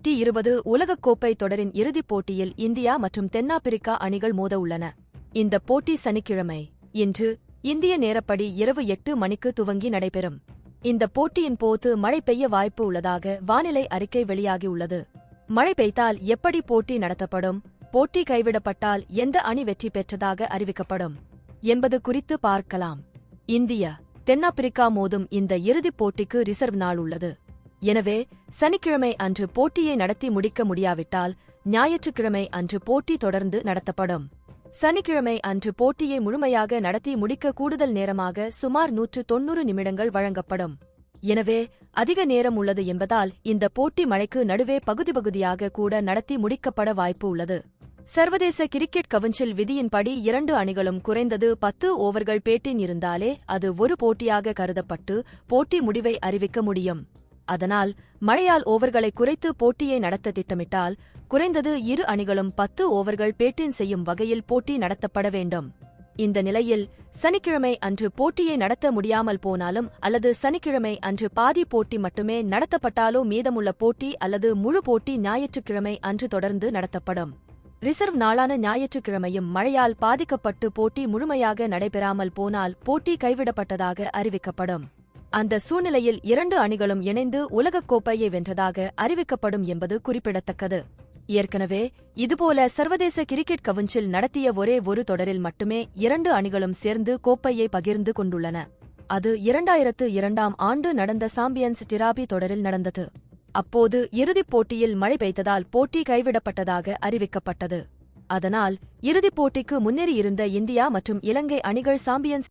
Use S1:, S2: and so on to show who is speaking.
S1: 2020 உலகக்கோப்பை தொடரின் இறுதிப் போட்டியில் இந்தியா மற்றும் தென்னாப்பிரிக்கா அணிகள் மோத உள்ளன. இந்த போட்டி சனிக்கிழமை இன்று இந்திய நேரப்படி இரவு 8 மணிக்கு துவங்கி நடைபெறும். இந்த போட்டியின் போது மழை பெய்ய வாய்ப்பு உள்ளதாக வானிலை அறிக்கை வெளியாகியுள்ளது. மழை பெய்தால் எப்படி போட்டி நடத்தப்படும், போட்டி கைவிடப்பட்டால் எந்த அணி வெற்றி பெற்றதாக அறிவிக்கப்படும் என்பது குறித்து பார்க்கலாம். இந்தியா தென்னாப்பிரிக்கா மோதும் இந்த இறுதிப் போட்டிக்கு ரிசர்வ் நாள் உள்ளது. எனவே சனிக்கிழமை அன்று போட்டியை நடத்தி முடிக்க முடியாவிட்டால் ஞாயிற்றுக்கிழமை அன்று போட்டி தொடர்ந்து நடத்தப்படும். சனிக்கிழமை அன்று போட்டியை முழுமையாக நடத்தி முடிக்க கூடுதல் நேரமாக சுமார் 190 நிமிடங்கள் வழங்கப்படும். எனவே அதிக நேரம் உள்ளது என்பதால் இந்த போட்டி மழைக்கு நடுவே பகுதியாக கூட நடத்தி முடிக்கப்பட வாய்ப்பு உள்ளது. சர்வதேச கிரிக்கெட் கவுன்சில் விதியின்படி 2 அணிகளும் குறைந்தது 10 ஓவர்கள் பேட்டின் இருந்தாலே அது ஒரு போட்டியாக கருதப்பட்டு போட்டி முடிவை அறிவிக்க முடியும். அதனால் மழையால் ஓவர்களை குறைத்து போட்டியை நடத்த திட்டமிட்டால் குறைந்தது 2 அணிகளும் 10 ஓவர்கள் பேட்டின் செய்யும் வகையில் போட்டி நடத்தப்பட வேண்டும். இந்த நிலையில் சனிக்கிழமை அன்று போட்டியை நடத்த முடியாமல் போனாலும் அல்லது சனிக்கிழமை அன்று பாதி போட்டி மட்டுமே நடத்தப்பட்டாலோ மீதமுள்ள போட்டி அல்லது முழு போட்டி ஞாயிற்றுக்கிழமை அன்று தொடர்ந்து நடத்தப்படும். ரிசர்வ் நாளான ஞாயிற்றுக்கிழமையும் மழையால் பாதிக்கப்பட்டு போட்டி முழுமையாக நடைபெறாமல் போனால் போட்டி கைவிடப்பட்டதாக அறிவிக்கப்படும். அந்த சூழ்நிலையில் 2 அணிகளும் இணைந்து உலகக்கோப்பையை வென்றதாக அறிவிக்கப்படும் என்பது குறிப்பிடத்தக்கது. ஏற்கனவே இதுபோல சர்வதேச கிரிக்கெட் கவுன்சில் நடத்திய ஒரே ஒரு தொடரில் மட்டுமே 2 அணிகளும் சேர்ந்து கோப்பையை பகிர்ந்து கொண்டுள்ளன. அது 2002ஆம் ஆண்டு நடந்த சாம்பியன்ஸ் டிராபி தொடரில் நடந்தது. அப்போது இறுதிப் போட்டியில் மழை பெய்ததால் போட்டி கைவிடப்பட்டதாக அறிவிக்கப்பட்டது. அதனால் இறுதிப் போட்டிக்கு முன்னேறியிருந்த இந்தியா மற்றும் இலங்கை அணிகள் சாம்பியன்ஸ்